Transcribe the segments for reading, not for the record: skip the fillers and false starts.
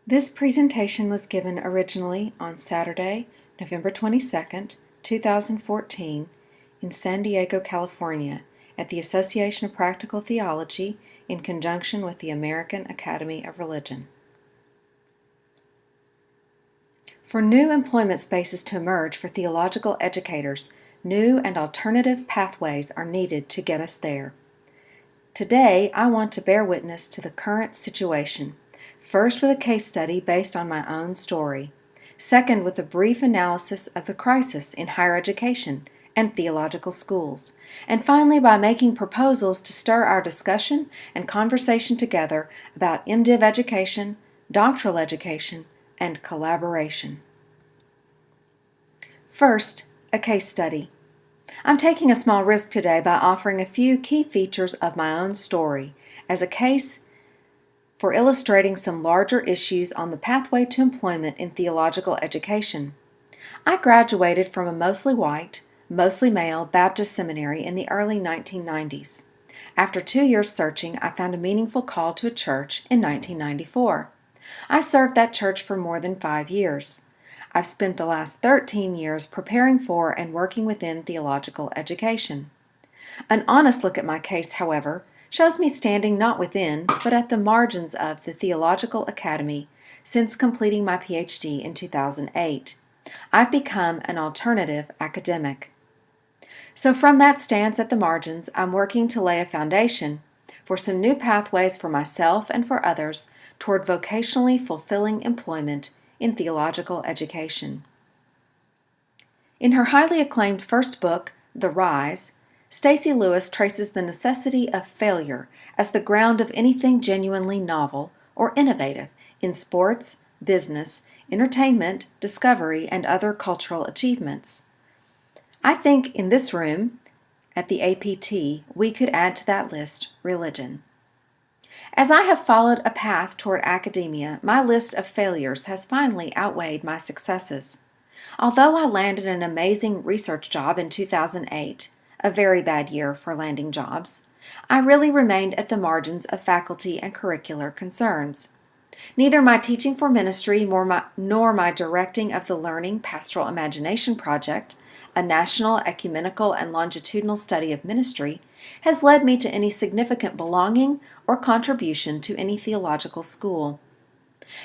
This presentation was given originally on Saturday, November 22nd, 2014, in San Diego, California, at the Association of Practical Theology in conjunction with the American Academy of Religion. For new employment spaces to emerge for theological educators, new and alternative pathways are needed to get us there. Today, I want to bear witness to the current situation. First, with a case study based on my own story. Second, with a brief analysis of the crisis in higher education and theological schools. And finally, by making proposals to stir our discussion and conversation together about MDiv education, doctoral education, and collaboration. First, a case study. I'm taking a small risk today by offering a few key features of my own story as a case for illustrating some larger issues on the pathway to employment in theological education. I graduated from a mostly white, mostly male Baptist seminary in the early 1990s. After 2 years searching, I found a meaningful call to a church in 1994. I served that church for more than 5 years. I've spent the last 13 years preparing for and working within theological education. An honest look at my case, however, shows me standing not within, but at the margins of the Theological Academy since completing my PhD in 2008. I've become an alternative academic. So from that stance at the margins, I'm working to lay a foundation for some new pathways for myself and for others toward vocationally fulfilling employment in theological education. In her highly acclaimed first book, The Rise, Stacy Lewis traces the necessity of failure as the ground of anything genuinely novel or innovative in sports, business, entertainment, discovery, and other cultural achievements. I think in this room, at the APT, we could add to that list religion. As I have followed a path toward academia, my list of failures has finally outweighed my successes. Although I landed an amazing research job in 2008, a very bad year for landing jobs, I really remained at the margins of faculty and curricular concerns. Neither my teaching for ministry nor my directing of the Learning Pastoral Imagination Project, a national ecumenical and longitudinal study of ministry, has led me to any significant belonging or contribution to any theological school.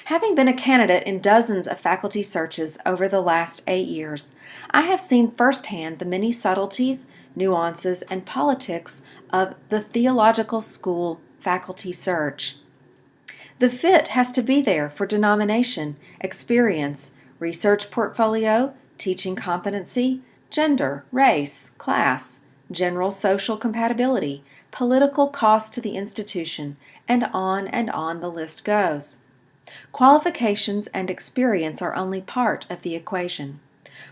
Having been a candidate in dozens of faculty searches over the last 8 years, I have seen firsthand the many subtleties, nuances, and politics of the theological school faculty search. The fit has to be there for denomination, experience, research portfolio, teaching competency, gender, race, class, general social compatibility, political cost to the institution, and on the list goes. Qualifications and experience are only part of the equation.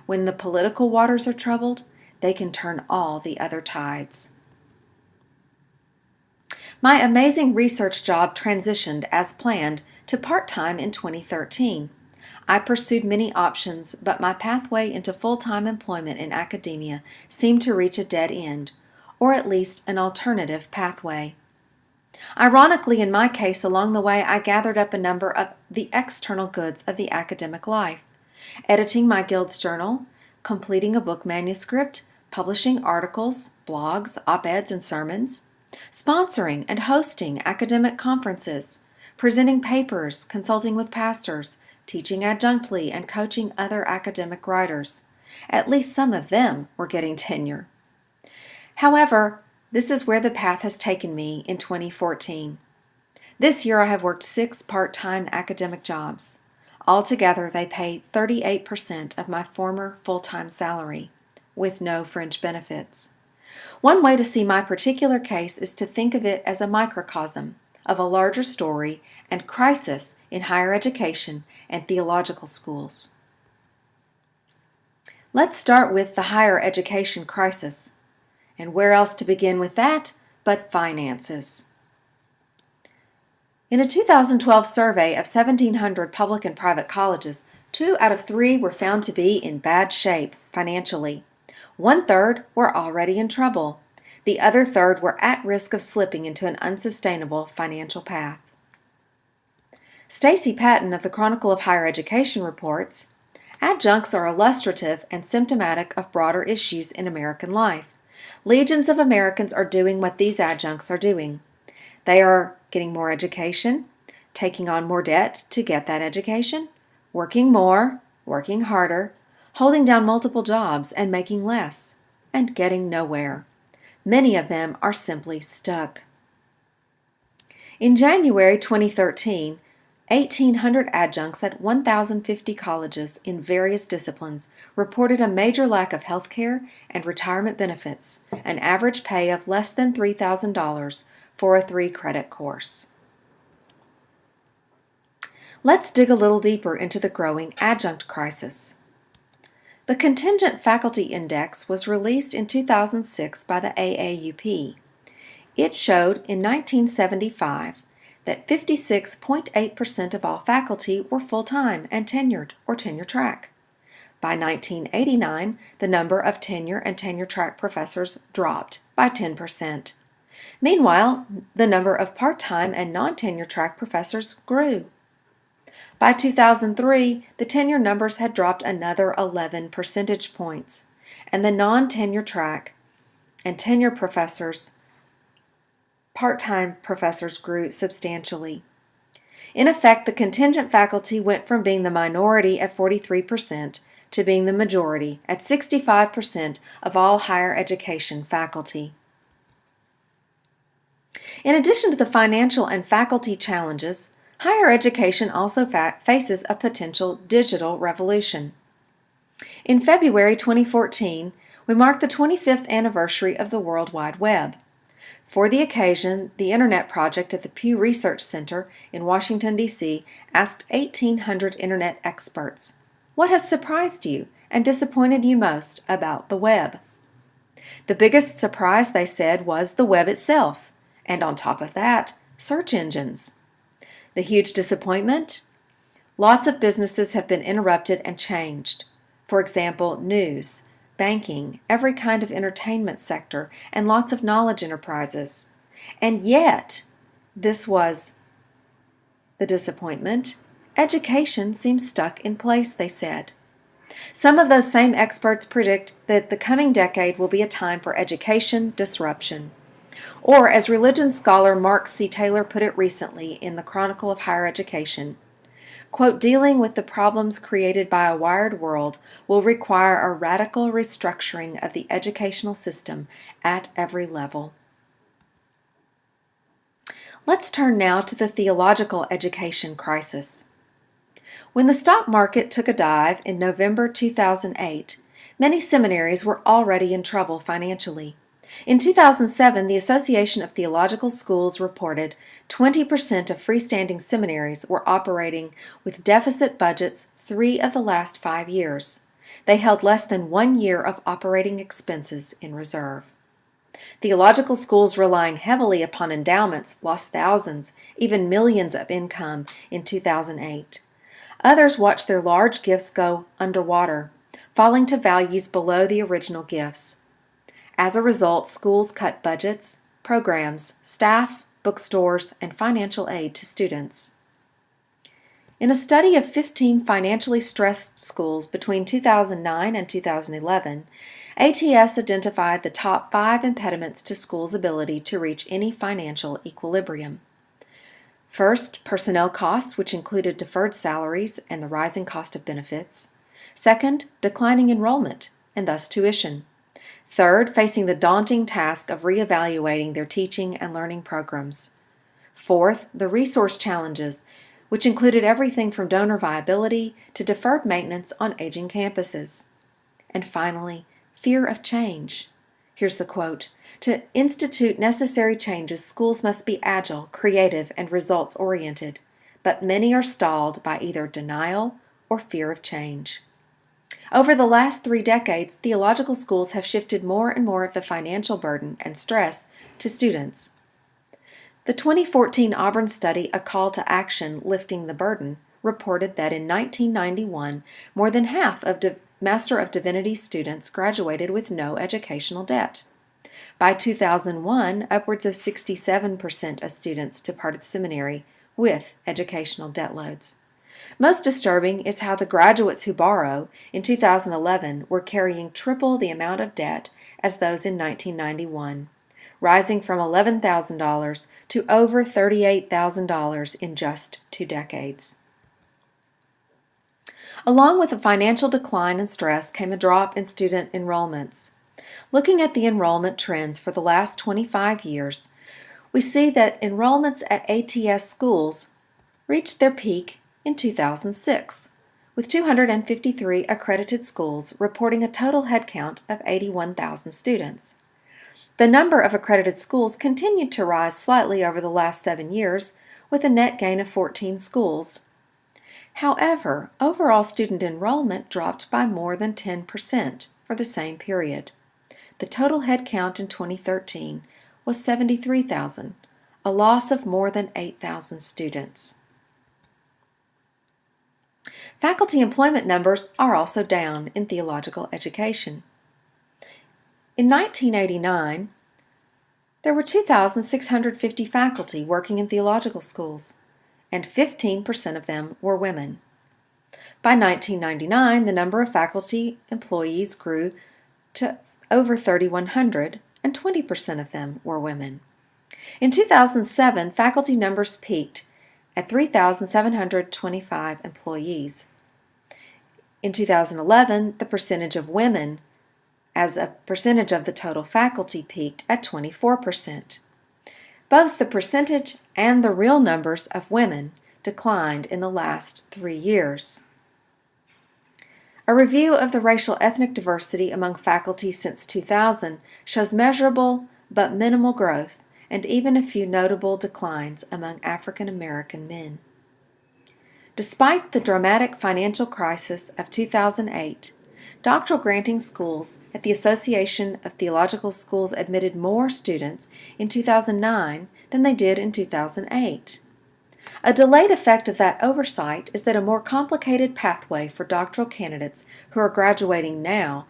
When the political waters are troubled, they can turn all the other tides. My amazing research job transitioned as planned to part-time in 2013. I pursued many options, but my pathway into full-time employment in academia seemed to reach a dead end, or at least an alternative pathway. Ironically, in my case, along the way, I gathered up a number of the external goods of the academic life: editing my guild's journal, completing a book manuscript, publishing articles, blogs, op-eds, and sermons, sponsoring and hosting academic conferences, presenting papers, consulting with pastors, teaching adjunctly, and coaching other academic writers. At least some of them were getting tenure. However, this is where the path has taken me in 2014. This year I have worked 6 part-time academic jobs. Altogether, they pay 38% of my former full-time salary, with no fringe benefits. One way to see my particular case is to think of it as a microcosm of a larger story and crisis in higher education and theological schools. Let's start with the higher education crisis. And where else to begin with that but finances? In a 2012 survey of 1,700 public and private colleges, 2 out of 3 were found to be in bad shape financially. 1/3 were already in trouble. The other third were at risk of slipping into an unsustainable financial path. Stacy Patton of the Chronicle of Higher Education reports, adjuncts are illustrative and symptomatic of broader issues in American life. Legions of Americans are doing what these adjuncts are doing. They are getting more education, taking on more debt to get that education, working more, working harder, holding down multiple jobs and making less, and getting nowhere. Many of them are simply stuck. In January 2013, 1,800 adjuncts at 1,050 colleges in various disciplines reported a major lack of health care and retirement benefits, an average pay of less than $3,000 for a 3-credit course. Let's dig a little deeper into the growing adjunct crisis. The Contingent Faculty Index was released in 2006 by the AAUP. It showed in 1975 that 56.8% of all faculty were full-time and tenured or tenure-track. By 1989, the number of tenure and tenure-track professors dropped by 10%. Meanwhile, the number of part-time and non-tenure-track professors grew. By 2003, the tenure numbers had dropped another 11 percentage points, and the non-tenure-track and tenure professors, part-time professors grew substantially. In effect, the contingent faculty went from being the minority at 43% to being the majority at 65% of all higher education faculty. In addition to the financial and faculty challenges, higher education also faces a potential digital revolution. In February 2014, we marked the 25th anniversary of the World Wide Web. For the occasion, the Internet Project at the Pew Research Center in Washington, D.C. asked 1,800 Internet experts, "What has surprised you and disappointed you most about the web?" The biggest surprise, they said, was the web itself, and on top of that, search engines. The huge disappointment? Lots of businesses have been interrupted and changed. For example, news, banking, every kind of entertainment sector, and lots of knowledge enterprises. And yet, this was the disappointment. Education seems stuck in place, they said. Some of those same experts predict that the coming decade will be a time for education disruption. Or, as religion scholar Mark C. Taylor put it recently in the Chronicle of Higher Education, quote, "Dealing with the problems created by a wired world will require a radical restructuring of the educational system at every level." Let's turn now to the theological education crisis. When the stock market took a dive in November 2008, many seminaries were already in trouble financially. In 2007, the Association of Theological Schools reported 20% of freestanding seminaries were operating with deficit budgets 3 of the last 5 years. They held less than 1 year of operating expenses in reserve. Theological schools relying heavily upon endowments lost thousands, even millions of income in 2008. Others watched their large gifts go underwater, falling to values below the original gifts. As a result, schools cut budgets, programs, staff, bookstores, and financial aid to students. In a study of 15 financially stressed schools between 2009 and 2011, ATS identified the top 5 impediments to schools' ability to reach any financial equilibrium. First, personnel costs, which included deferred salaries and the rising cost of benefits. Second, declining enrollment, and thus tuition. Third, facing the daunting task of reevaluating their teaching and learning programs. Fourth, the resource challenges, which included everything from donor viability to deferred maintenance on aging campuses. And finally, fear of change. Here's the quote, "To institute necessary changes, schools must be agile, creative, and results-oriented, but many are stalled by either denial or fear of change." Over the last 3 decades, theological schools have shifted more and more of the financial burden and stress to students. The 2014 Auburn study, A Call to Action, Lifting the Burden, reported that in 1991, more than half of Master of Divinity students graduated with no educational debt. By 2001, upwards of 67% of students departed seminary with educational debt loads. Most disturbing is how the graduates who borrow in 2011 were carrying triple the amount of debt as those in 1991, rising from $11,000 to over $38,000 in just 2 decades. Along with a financial decline and stress came a drop in student enrollments. Looking at the enrollment trends for the last 25 years, we see that enrollments at ATS schools reached their peak in 2006, with 253 accredited schools reporting a total headcount of 81,000 students. The number of accredited schools continued to rise slightly over the last 7 years, with a net gain of 14 schools. However, overall student enrollment dropped by more than 10% for the same period. The total headcount in 2013 was 73,000, a loss of more than 8,000 students. Faculty employment numbers are also down in theological education. In 1989, there were 2,650 faculty working in theological schools, and 15% of them were women. By 1999, the number of faculty employees grew to over 3,100, and 20% of them were women. In 2007, faculty numbers peaked at 3,725 employees. In 2011, the percentage of women as a percentage of the total faculty peaked at 24%. Both the percentage and the real numbers of women declined in the last 3 years. A review of the racial ethnic diversity among faculty since 2000 shows measurable but minimal growth and even a few notable declines among African American men. Despite the dramatic financial crisis of 2008, doctoral granting schools at the Association of Theological Schools admitted more students in 2009 than they did in 2008. A delayed effect of that oversight is that a more complicated pathway for doctoral candidates who are graduating now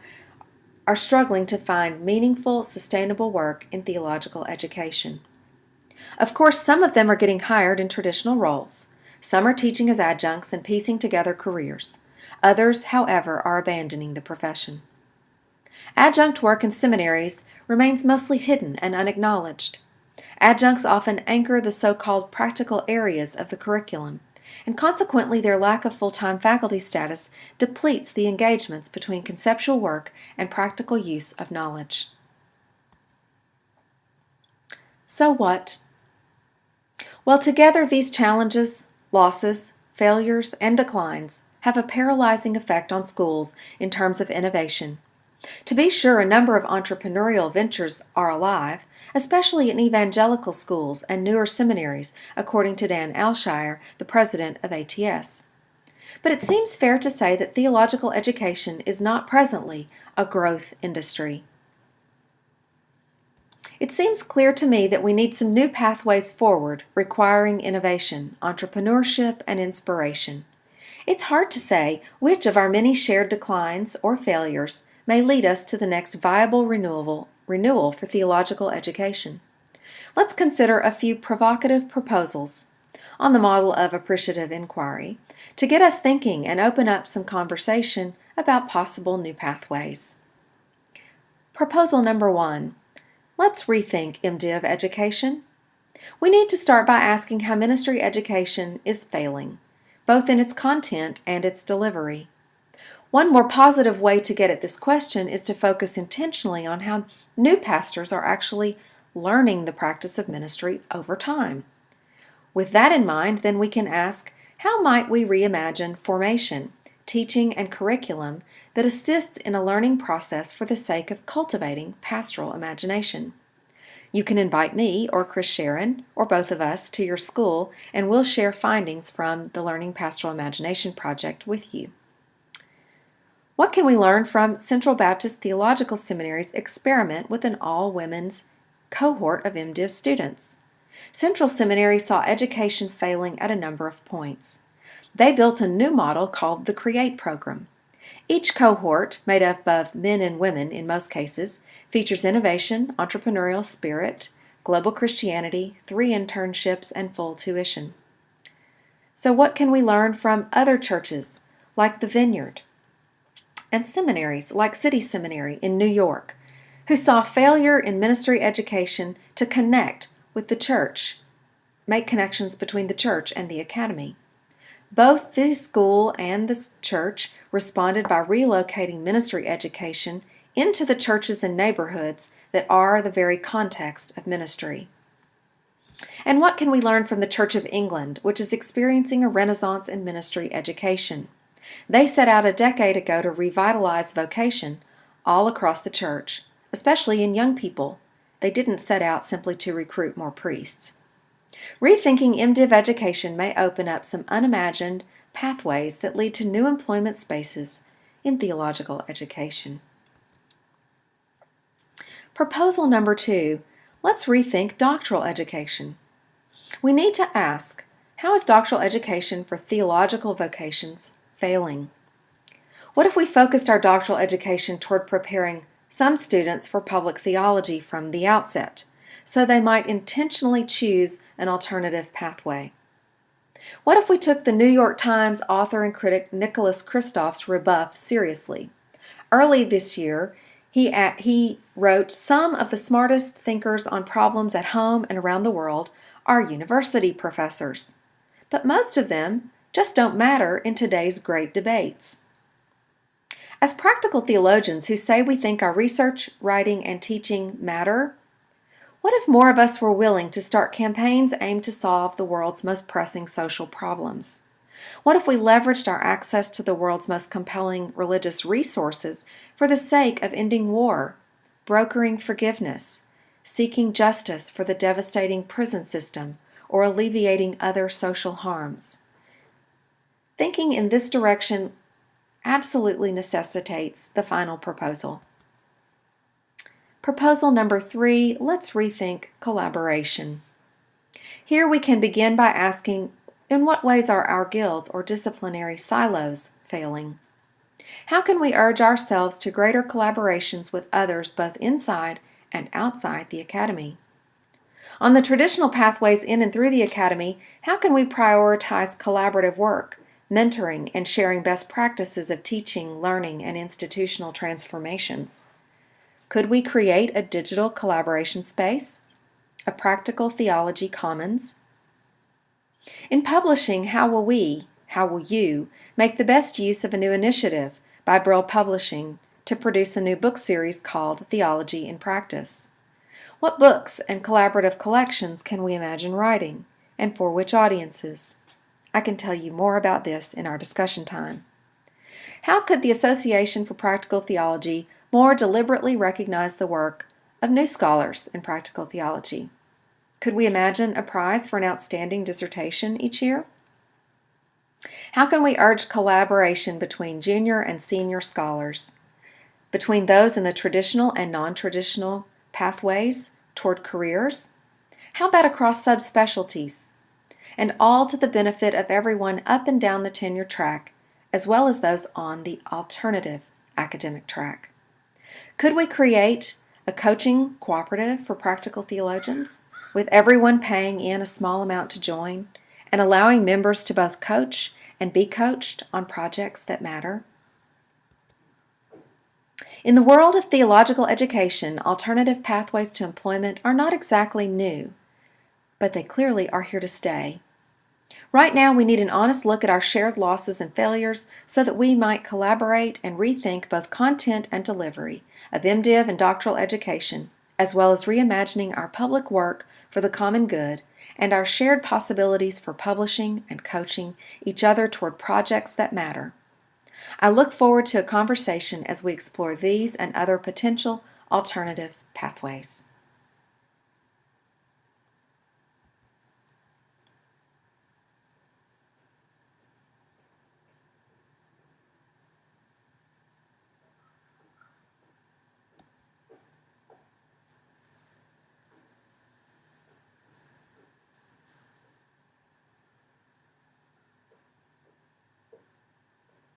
are struggling to find meaningful, sustainable work in theological education. Of course, some of them are getting hired in traditional roles. Some are teaching as adjuncts and piecing together careers. Others, however, are abandoning the profession. Adjunct work in seminaries remains mostly hidden and unacknowledged. Adjuncts often anchor the so-called practical areas of the curriculum, and consequently their lack of full-time faculty status depletes the engagements between conceptual work and practical use of knowledge. So what? Well, together these challenges, losses, failures, and declines have a paralyzing effect on schools in terms of innovation. To be sure, a number of entrepreneurial ventures are alive, especially in evangelical schools and newer seminaries, according to Dan Alshire, the president of ATS. But it seems fair to say that theological education is not presently a growth industry. It seems clear to me that we need some new pathways forward requiring innovation, entrepreneurship, and inspiration. It's hard to say which of our many shared declines or failures may lead us to the next viable renewal for theological education. Let's consider a few provocative proposals on the model of appreciative inquiry to get us thinking and open up some conversation about possible new pathways. Proposal number 1. Let's rethink MDiv education. We need to start by asking how ministry education is failing, both in its content and its delivery. One more positive way to get at this question is to focus intentionally on how new pastors are actually learning the practice of ministry over time. With that in mind, then we can ask, how might we reimagine formation, teaching, and curriculum that assists in a learning process for the sake of cultivating pastoral imagination? You can invite me or Chris Sharon, or both of us, to your school, and we'll share findings from the Learning Pastoral Imagination Project with you. What can we learn from Central Baptist Theological Seminary's experiment with an all-women's cohort of MDiv students? Central Seminary saw education failing at a number of points. They built a new model called the CREATE program. Each cohort, made up of men and women in most cases, features innovation, entrepreneurial spirit, global Christianity, 3 internships, and full tuition. So what can we learn from other churches like the Vineyard and seminaries like City Seminary in New York, who saw failure in ministry education to connect with the church, make connections between the church and the academy? Both the school and the church responded by relocating ministry education into the churches and neighborhoods that are the very context of ministry. And what can we learn from the Church of England, which is experiencing a renaissance in ministry education? They set out a decade ago to revitalize vocation all across the church, especially in young people. They didn't set out simply to recruit more priests. Rethinking MDiv education may open up some unimagined pathways that lead to new employment spaces in theological education. Proposal number 2, let's rethink doctoral education. We need to ask, how is doctoral education for theological vocations failing? What if we focused our doctoral education toward preparing some students for public theology from the outset, so they might intentionally choose an alternative pathway? What if we took the New York Times author and critic Nicholas Kristof's rebuff seriously? Early this year, he wrote, "Some of the smartest thinkers on problems at home and around the world are university professors, but most of them just don't matter in today's great debates." As practical theologians who say we think our research, writing, and teaching matter, what if more of us were willing to start campaigns aimed to solve the world's most pressing social problems? What if we leveraged our access to the world's most compelling religious resources for the sake of ending war, brokering forgiveness, seeking justice for the devastating prison system, or alleviating other social harms? Thinking in this direction absolutely necessitates the final proposal. Proposal number 3, let's rethink collaboration. Here we can begin by asking, in what ways are our guilds or disciplinary silos failing? How can we urge ourselves to greater collaborations with others both inside and outside the academy? On the traditional pathways in and through the academy, how can we prioritize collaborative work, mentoring, and sharing best practices of teaching, learning, and institutional transformations? Could we create a digital collaboration space, a practical theology commons? In publishing, how will you make the best use of a new initiative by Brill Publishing to produce a new book series called Theology in Practice? What books and collaborative collections can we imagine writing, and for which audiences? I can tell you more about this in our discussion time. How could the Association for Practical Theology more deliberately recognize the work of new scholars in practical theology? Could we imagine a prize for an outstanding dissertation each year? How can we urge collaboration between junior and senior scholars, between those in the traditional and non-traditional pathways toward careers? How about across subspecialties? And all to the benefit of everyone up and down the tenure track, as well as those on the alternative academic track. Could we create a coaching cooperative for practical theologians, with everyone paying in a small amount to join, and allowing members to both coach and be coached on projects that matter? In the world of theological education, alternative pathways to employment are not exactly new, but they clearly are here to stay. Right now, we need an honest look at our shared losses and failures so that we might collaborate and rethink both content and delivery of MDiv and doctoral education, as well as reimagining our public work for the common good and our shared possibilities for publishing and coaching each other toward projects that matter. I look forward to a conversation as we explore these and other potential alternative pathways.